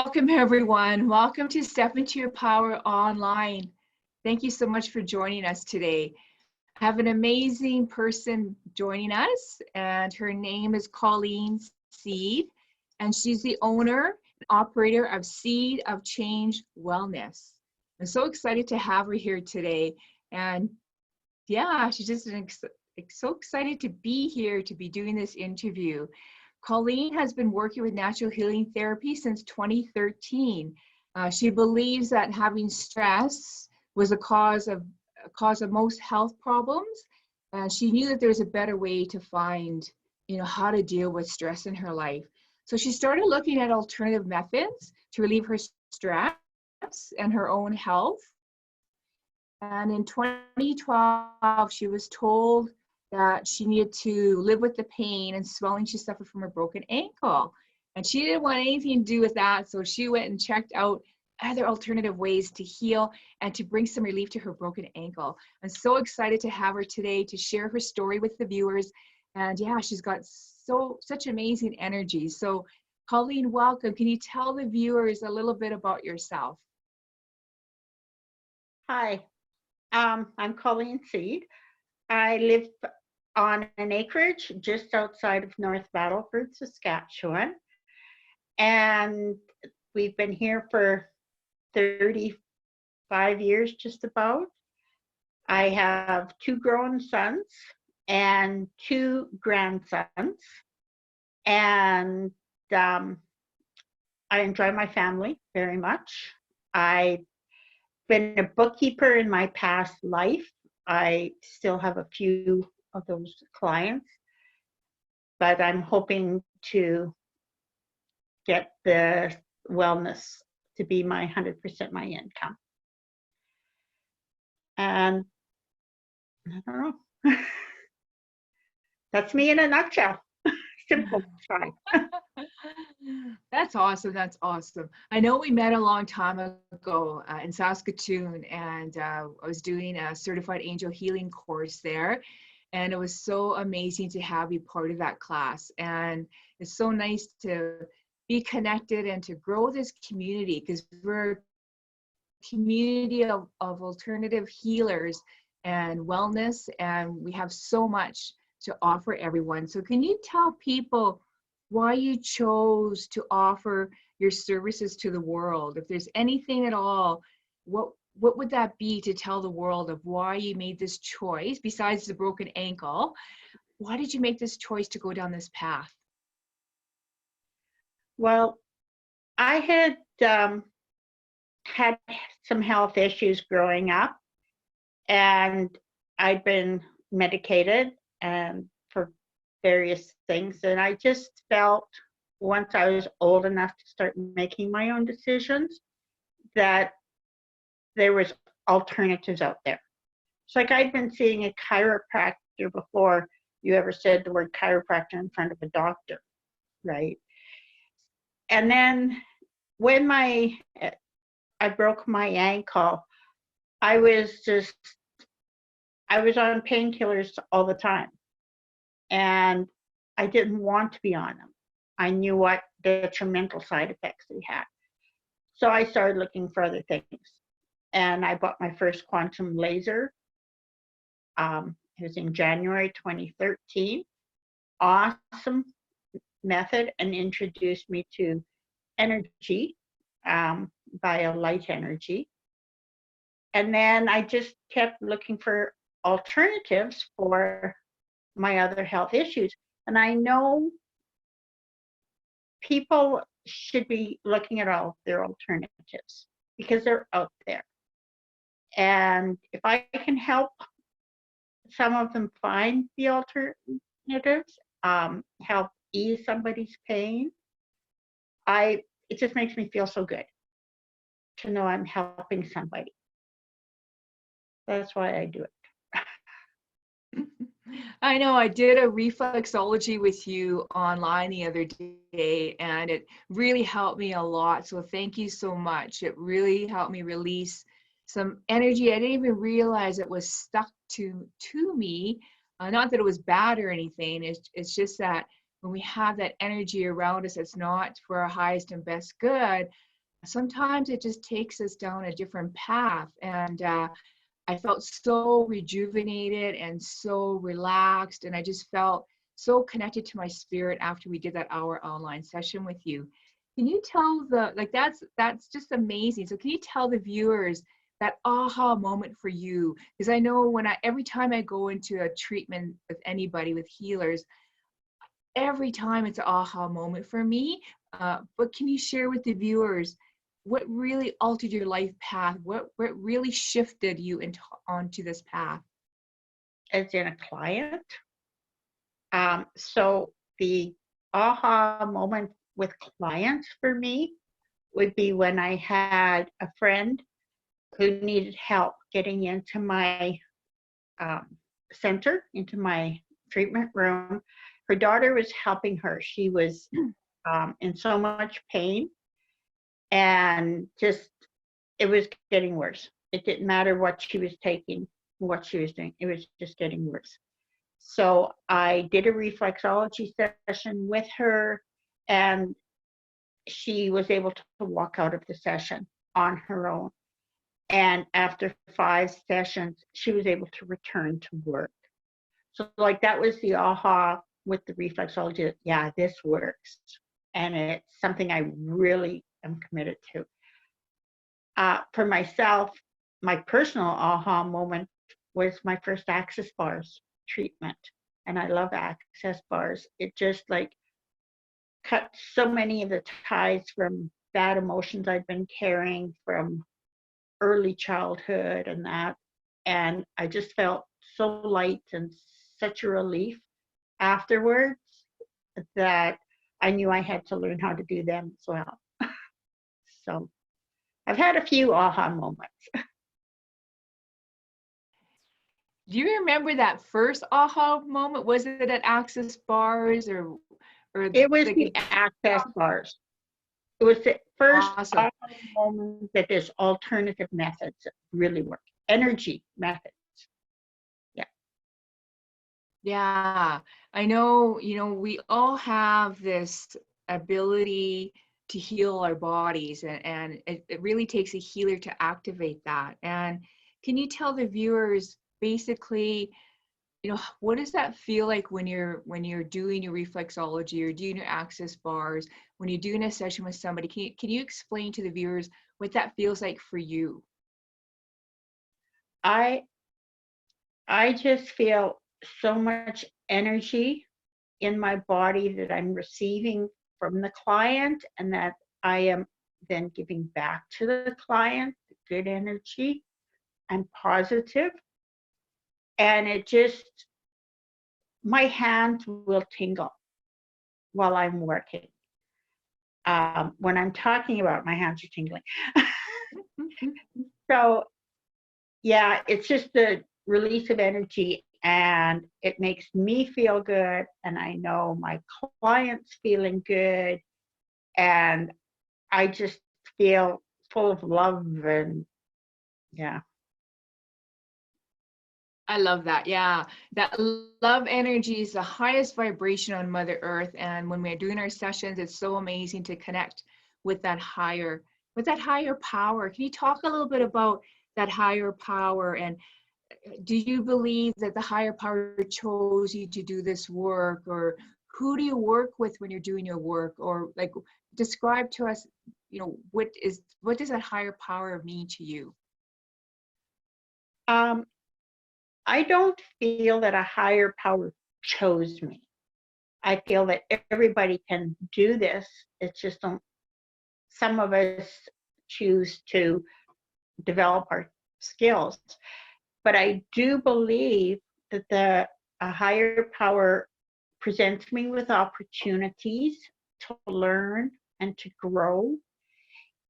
Welcome everyone. Welcome to Step Into Your Power Online. Thank you so much for joining us today. I have an amazing person joining us, and her name is Colleen Seed, and she's the owner and operator of Seed of Change Wellness. I'm so excited to have her here today, and yeah, she's just so excited to be here to be doing this interview. Colleen has been working with natural healing therapy since 2013. She believes that having stress was a cause of most health problems, and she knew that there was a better way to find, how to deal with stress in her life. So she started looking at alternative methods to relieve her stress and her own health. And in 2012, she was told that she needed to live with the pain and swelling she suffered from her broken ankle. And she didn't want anything to do with that, so she went and checked out other alternative ways to heal and to bring some relief to her broken ankle. I'm so excited to have her today to share her story with the viewers. And yeah, she's got such amazing energy. So Colleen, welcome. Can you tell the viewers a little bit about yourself? Hi, I'm Colleen Seed. I live on an acreage just outside of North Battleford, Saskatchewan. And we've been here for 35 years, just about. I have 2 grown sons and 2 grandsons. And I enjoy my family very much. I've been a bookkeeper in my past life. I still have a few of those clients, but I'm hoping to get the wellness to be my 100% my income. And I don't know. That's me in a nutshell. Simple. Try. That's awesome. That's awesome. I know we met a long time ago in Saskatoon, and I was doing a certified angel healing course there. And it was so amazing to have you part of that class. And it's so nice to be connected and to grow this community, because we're a community of alternative healers and wellness, and we have so much to offer everyone. So can you tell people why you chose to offer your services to the world? If there's anything at all, what would that be to tell the world of why you made this choice, besides the broken ankle? Why did you make this choice to go down this path? Well, I had had some health issues growing up, and I'd been medicated and for various things, and I just felt once I was old enough to start making my own decisions that there was alternatives out there. It's like I'd been seeing a chiropractor before you ever said the word chiropractor in front of a doctor, right? And then when I broke my ankle, I was on painkillers all the time, and I didn't want to be on them. I knew what detrimental side effects they had. So I started looking for other things, and I bought my first quantum laser. It was in January 2013. Awesome method, and introduced me to energy, bio-light energy. And then I just kept looking for alternatives for my other health issues. And I know people should be looking at all their alternatives because they're out there. And if I can help some of them find the alternatives, help ease somebody's pain, it just makes me feel so good to know I'm helping somebody. That's why I do it. I know I did a reflexology with you online the other day, and it really helped me a lot. So thank you so much. It really helped me release some energy I didn't even realize it was stuck to me. Not that it was bad or anything. It's just that when we have that energy around us that's not for our highest and best good, sometimes it just takes us down a different path. And I felt so rejuvenated and so relaxed, and I just felt so connected to my spirit after we did that hour online session with you. Can you tell that's just amazing. So can you tell the viewers that aha moment for you? Because I know every time I go into a treatment with anybody, with healers, every time it's an aha moment for me. But can you share with the viewers what really altered your life path? What really shifted you onto this path? As in a client. So the aha moment with clients for me would be when I had a friend who needed help getting into my center, into my treatment room. Her daughter was helping her. She was in so much pain, and just, it was getting worse. It didn't matter what she was taking, what she was doing. It was just getting worse. So I did a reflexology session with her, and she was able to walk out of the session on her own. And after 5 sessions, she was able to return to work. So like that was the aha with the reflexology. Yeah, this works. And it's something I really am committed to. For myself, my personal aha moment was my first access bars treatment. And I love access bars. It just like cut so many of the ties from bad emotions I'd been carrying from early childhood and that. And I just felt so light and such a relief afterwards that I knew I had to learn how to do them as well. So I've had a few aha moments. Do you remember that first aha moment? Was it at Access Bars or It was the access bars. It was the first awesome. aha moment that there's alternative methods that really work. Energy methods. Yeah, I know, we all have this ability to heal our bodies, and it really takes a healer to activate that. And can you tell the viewers basically, what does that feel like when you're doing your reflexology or doing your access bars, when you're doing a session with somebody? Can you explain to the viewers what that feels like for you? I just feel so much energy in my body that I'm receiving from the client, and that I am then giving back to the client, good energy. I'm positive. And it just, my hands will tingle while I'm working. When I'm talking about it, my hands are tingling. So yeah, it's just the release of energy, and it makes me feel good, and I know my clients feeling good, and I just feel full of love. And yeah. I love that. Yeah. That love energy is the highest vibration on Mother Earth. And when we're doing our sessions, it's so amazing to connect with that higher power. Can you talk a little bit about that higher power? And do you believe that the higher power chose you to do this work? Or who do you work with when you're doing your work? Or like describe to us, what does that higher power mean to you? I don't feel that a higher power chose me. I feel that everybody can do this. It's just some of us choose to develop our skills. But I do believe that a higher power presents me with opportunities to learn and to grow.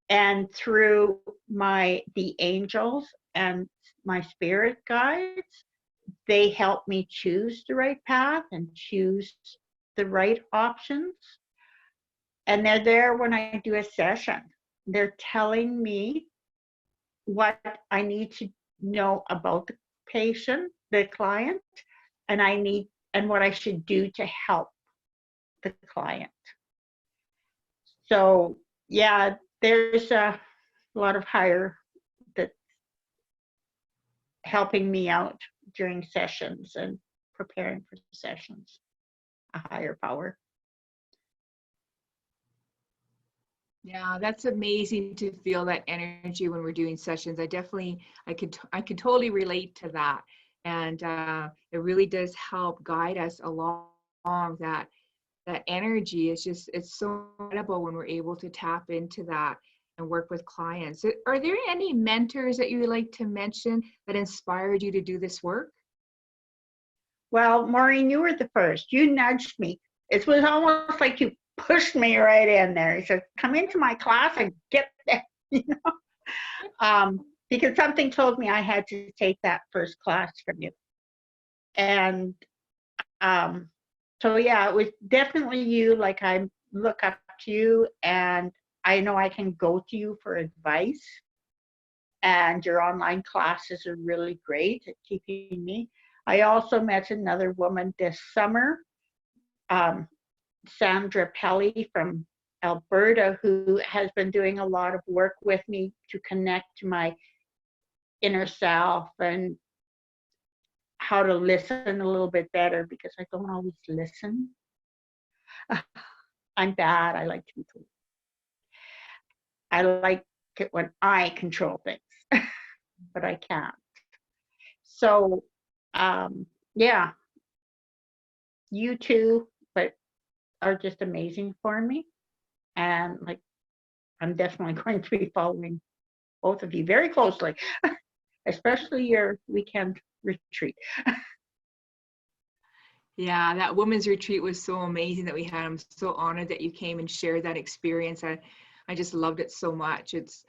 And through the angels and my spirit guides, they help me choose the right path and choose the right options. And they're there when I do a session. They're telling me what I need to know about the patient, the client, and what I should do to help the client. So yeah, there's a lot of higher that's helping me out during sessions and preparing for sessions, a higher power. Yeah, that's amazing to feel that energy when we're doing sessions. I could totally relate to that. And it really does help guide us along that energy. It's so incredible when we're able to tap into that and work with clients. Are there any mentors that you would like to mention that inspired you to do this work? Well, Maureen, you were the first. You nudged me. It was almost like you pushed me right in there. You said, come into my class and get there, you know? Because something told me I had to take that first class from you. And so, yeah, it was definitely you. Like, I look up to you, and I know I can go to you for advice. And your online classes are really great at keeping me. I also met another woman this summer, Sandra Pelly from Alberta, who has been doing a lot of work with me to connect to my inner self and how to listen a little bit better, because I don't always listen. I'm bad. I like to be told. I like it when I control things, but I can't. So, yeah, you two, but are just amazing for me. And like, I'm definitely going to be following both of you very closely, especially your weekend retreat. Yeah, that women's retreat was so amazing that we had. I'm so honored that you came and shared that experience. I just loved it so much. It's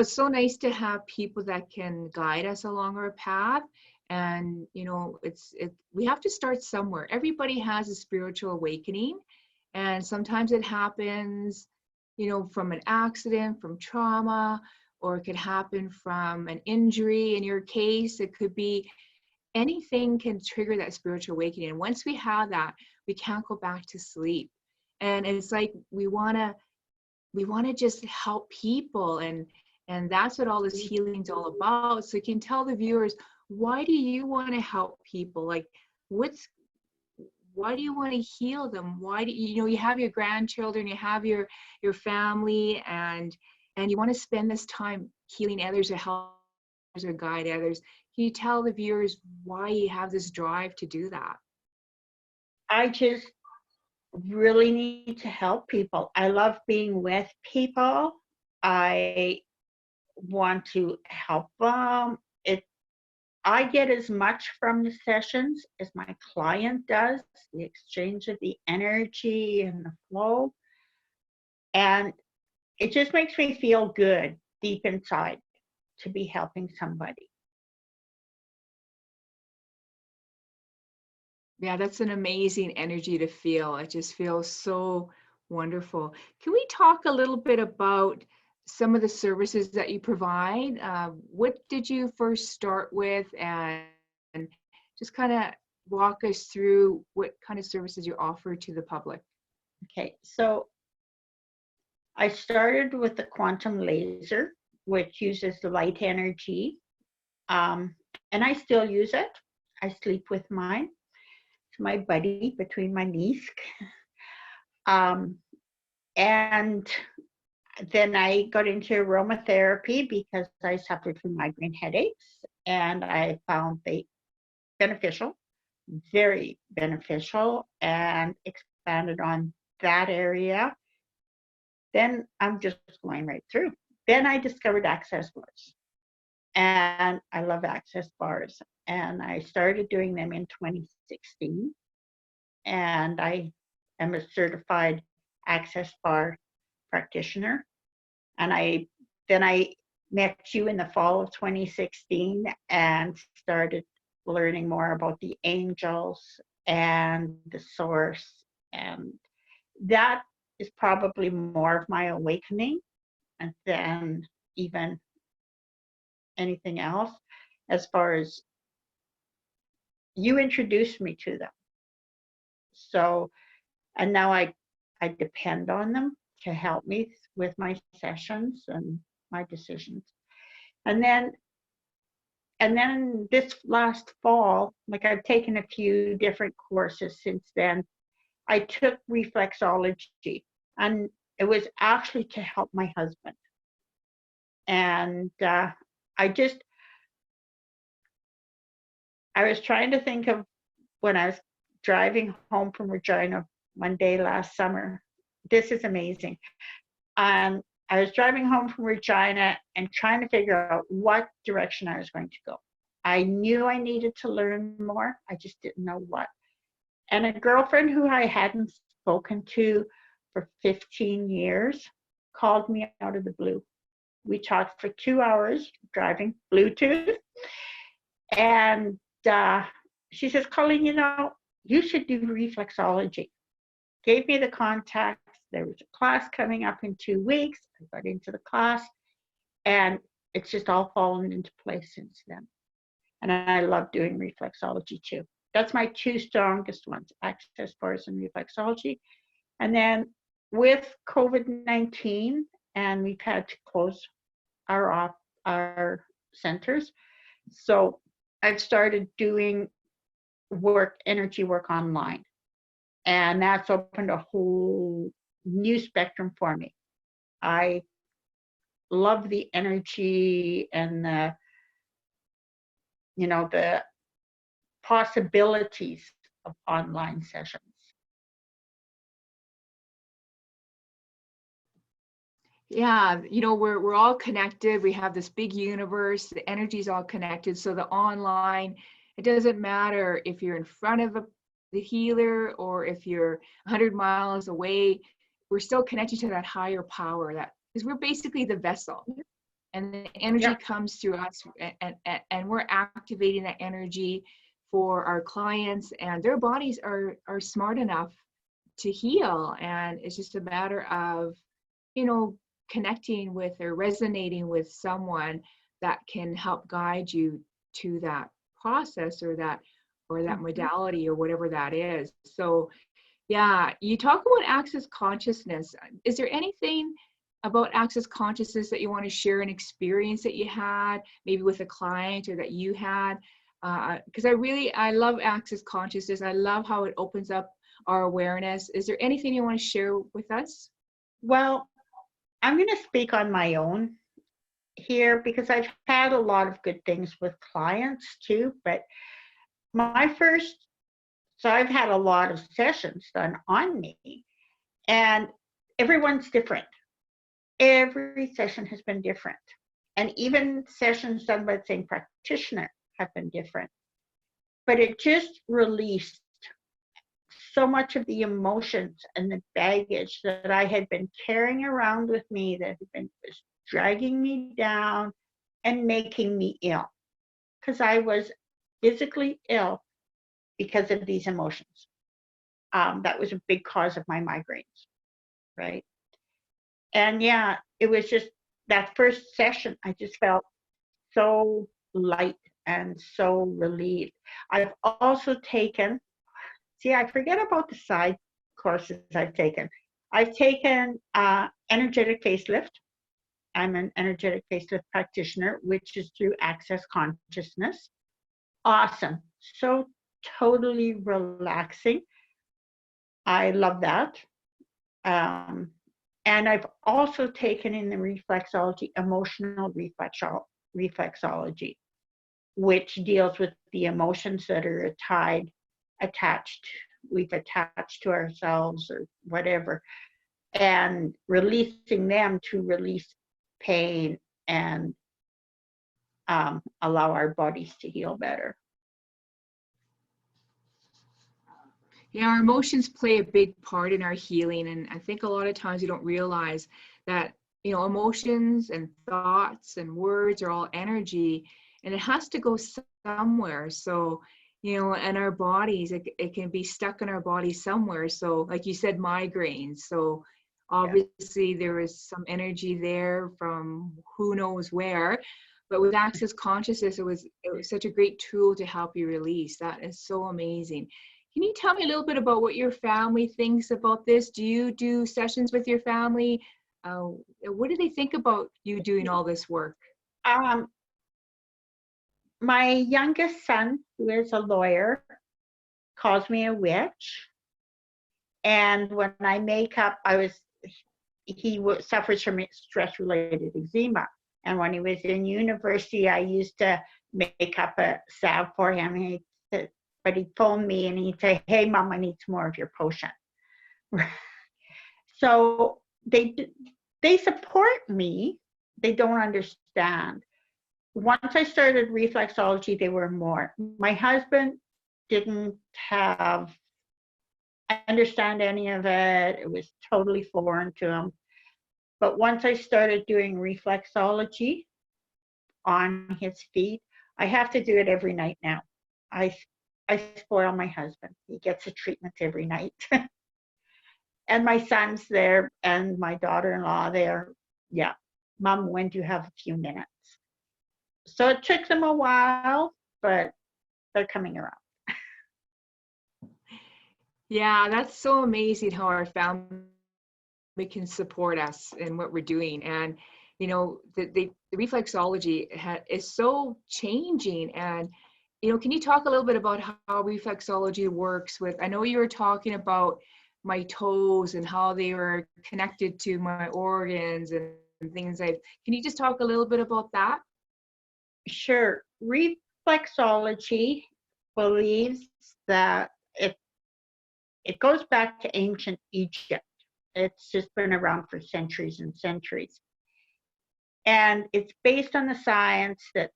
so nice to have people that can guide us along our path. And, we have to start somewhere. Everybody has a spiritual awakening. And sometimes it happens, from an accident, from trauma, or it could happen from an injury. In your case, it could be anything can trigger that spiritual awakening. And once we have that, we can't go back to sleep. And it's like we want to just help people, and that's what all this healing's all about. So you can tell the viewers, why do you want to help people? Like, why do you want to heal them? Why do you have your grandchildren, you have your family, and you want to spend this time healing others or help others or guide others? Can you tell the viewers why you have this drive to do that? I just really need to help people. I love being with people. I want to help them. I get as much from the sessions as my client does, the exchange of the energy and the flow. And it just makes me feel good deep inside to be helping somebody. Yeah, that's an amazing energy to feel. It just feels so wonderful. Can we talk a little bit about some of the services that you provide? What did you first start with, and just kind of walk us through what kind of services you offer to the public? Okay, so I started with the quantum laser, which uses the light energy, and I still use it. I sleep with mine. It's my buddy between my knees. And then I got into aromatherapy because I suffered from migraine headaches, and I found they beneficial, very beneficial, and expanded on that area. Then I'm just going right through. Then I discovered access bars, and I love access bars. And I started doing them in 2016, and I am a certified access bar practitioner. And then I met you in the fall of 2016 and started learning more about the angels and the source. And that is probably more of my awakening than even anything else, as far as you introduced me to them. So And now I depend on them to help me with my sessions and my decisions. And then this last fall, like I've taken a few different courses since then. I took reflexology, and it was actually to help my husband. And I was trying to think of when I was driving home from Regina one day last summer. This is amazing. I was driving home from Regina and trying to figure out what direction I was going to go. I knew I needed to learn more. I just didn't know what. And a girlfriend who I hadn't spoken to for 15 years called me out of the blue. We talked for 2 hours driving Bluetooth. And she says, Colleen, you should do reflexology. Gave me the contacts. There was a class coming up in 2 weeks. I got into the class, and it's just all fallen into place since then. And I love doing reflexology too. That's my 2 strongest ones, access bars and reflexology. And then with COVID-19, and we've had to close our centers. So I've started doing energy work online. And that's opened a whole new spectrum for me. I love the energy and the possibilities of online sessions. Yeah, we're all connected. We have this big universe. The energy is all connected. So the online, it doesn't matter if you're in front of the healer or if you're 100 miles away. We're still connected to that higher power. Because we're basically the vessel, and the energy comes through us, and we're activating that energy for our clients, and their bodies are smart enough to heal. And it's just a matter of connecting with or resonating with someone that can help guide you to that process or that modality or whatever that is. So yeah, you talk about access consciousness. Is there anything about access consciousness that you want to share, an experience that you had maybe with a client or that you had? Because I love access consciousness. I love how it opens up our awareness. Is there anything you want to share with us? Well, I'm going to speak on my own here because I've had a lot of good things with clients too, but so I've had a lot of sessions done on me, and everyone's different. Every session has been different. And even sessions done by the same practitioner have been different. But it just released so much of the emotions and the baggage that I had been carrying around with me that had been just dragging me down and making me ill. Because I was physically ill because of these emotions. That was a big cause of my migraines, right? And yeah, it was just that first session, I just felt so light and so relieved. I've also taken, I forget about the side courses I've taken. I've taken energetic facelift. I'm an energetic facelift practitioner, which is through access consciousness. Awesome. So totally relaxing. I love that. And I've also taken in the reflexology, emotional reflexology, which deals with the emotions that are we've attached to ourselves or whatever, and releasing them to release pain and allow our bodies to heal better. Yeah, our emotions play a big part in our healing. And I think a lot of times we don't realize that, emotions and thoughts and words are all energy, and it has to go somewhere. So, and our bodies, it can be stuck in our bodies somewhere. So like you said, migraines. So obviously there is some energy there from who knows where. But with access consciousness, it was such a great tool to help you release. That is so amazing. Can you tell me a little bit about what your family thinks about this? Do you do sessions with your family? What do they think about you doing all this work? Um, my youngest son, who is a lawyer, calls me a witch. And when I make up, he suffers from stress-related eczema. And when he was in university, I used to make up a salve for him. But he'd phone me and he'd say, "Hey, Mom, I need some more of your potion." So they support me. They don't understand. Once I started reflexology, they were more. My husband didn't understand any of it. It was totally foreign to him. But once I started doing reflexology on his feet, I have to do it every night now. I spoil my husband. He gets a treatment every night. And my son's there and my daughter-in-law there. Yeah, Mom, when do you have a few minutes? So it took them a while, but they're coming around. Yeah, that's so amazing how our family can support us in what we're doing. And, you know, the reflexology is so changing. And, you know, can you talk a little bit about how reflexology works with, I know you were talking about my toes and how they were connected to my organs and things like, can you just talk a little bit about that? Sure. Reflexology believes that it goes back to ancient Egypt. It's just been around for centuries and centuries. And it's based on the science that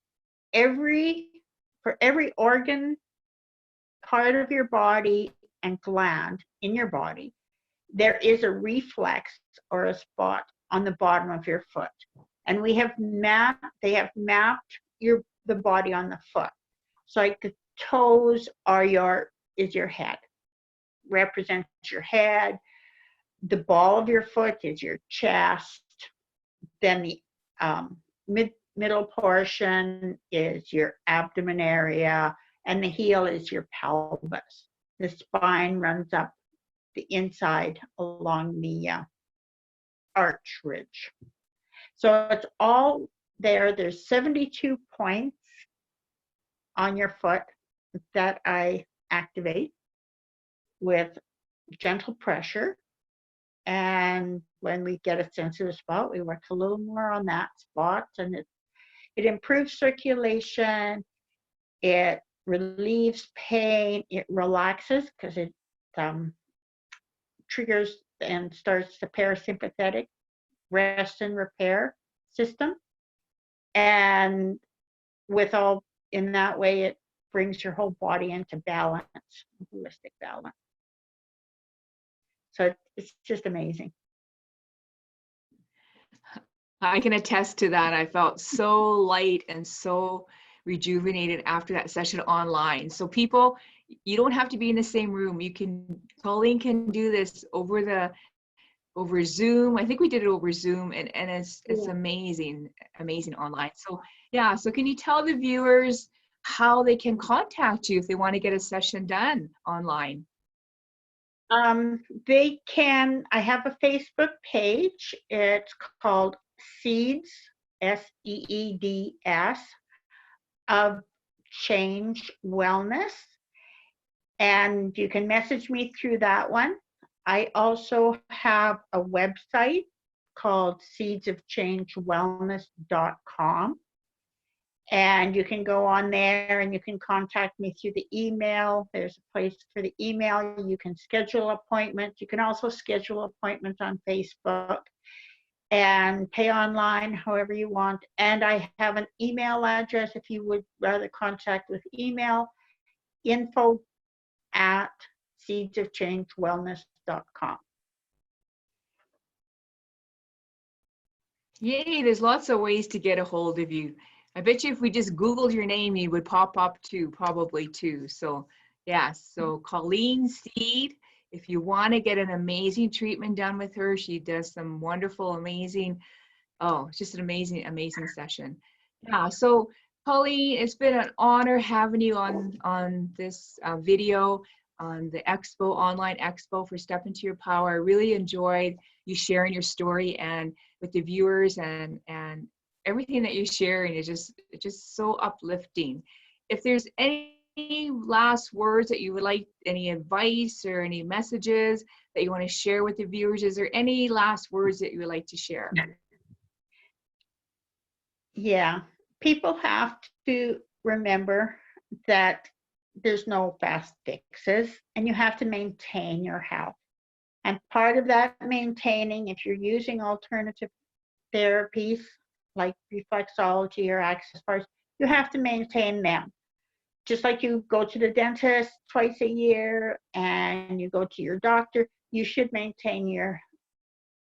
for every organ, part of your body, and gland in your body, there is a reflex or a spot on the bottom of your foot. And they have mapped the body on the foot. So like the toes is your head, represents your head. The ball of your foot is your chest. Then the middle portion is your abdomen area, and the heel is your pelvis. The spine runs up the inside along the arch ridge. So it's all there. There's 72 points on your foot that I activate with gentle pressure. And when we get a sensitive spot, we work a little more on that spot, and it improves circulation, it relieves pain, it relaxes because it triggers and starts the parasympathetic rest and repair system. And in that way, it brings your whole body into balance, holistic balance. So it's just amazing. I can attest to that. I felt so light and so rejuvenated after that session online. So people, you don't have to be in the same room. Colleen can do this over Zoom. I think we did it over Zoom, and it's amazing online. So yeah, so can you tell the viewers how they can contact you if they want to get a session done online? They can, I have a Facebook page. It's called Seeds, SEEDS, of Change Wellness. And you can message me through that one. I also have a website called seedsofchangewellness.com. And you can go on there and you can contact me through the email. There's a place for the email. You can schedule appointments. You can also schedule appointments on Facebook and pay online, however you want. And I have an email address if you would rather contact with email, info@seedsofchangewellness.com. Yay, there's lots of ways to get a hold of you. I bet you if we just Googled your name, you would pop up probably too. So yeah, so Colleen Seed, if you want to get an amazing treatment done with her, she does some wonderful, amazing, it's just an amazing session. Yeah, so Colleen, it's been an honor having you on this video. the expo, online expo for Step Into Your Power. I really enjoyed you sharing your story and with the viewers, and everything that you're sharing is just so uplifting. If there's any last words that you would like, any advice or any messages that you want to share with the viewers, is there any last words that you would like to share? Yeah, people have to remember that there's no fast fixes, and you have to maintain your health. And part of that maintaining, if you're using alternative therapies like reflexology or access bars, you have to maintain them. Just like you go to the dentist twice a year and you go to your doctor, you should maintain your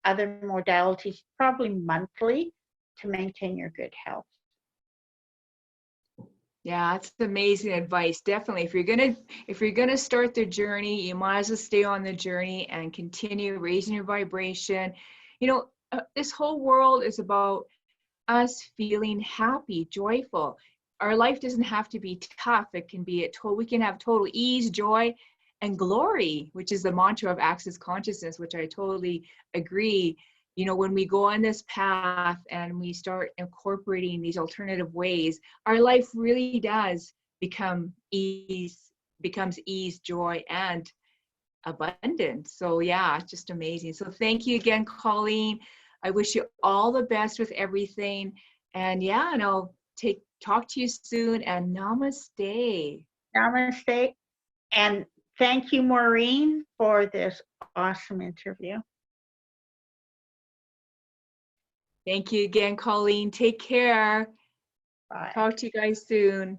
other modalities probably monthly to maintain your good health. Yeah, that's amazing advice. Definitely. If you're gonna start the journey, you might as well stay on the journey and continue raising your vibration. You know, this whole world is about us feeling happy, joyful. Our life doesn't have to be tough. It can be we can have total ease, joy, and glory, which is the mantra of Access Consciousness, which I totally agree. You know, when we go on this path and we start incorporating these alternative ways, our life really does becomes ease, joy, and abundance. So yeah, it's just amazing. So thank you again, Colleen. I wish you all the best with everything. And yeah, and I'll talk to you soon, and namaste. Namaste. And thank you, Maureen, for this awesome interview. Thank you again, Colleen. Take care. Bye. Talk to you guys soon.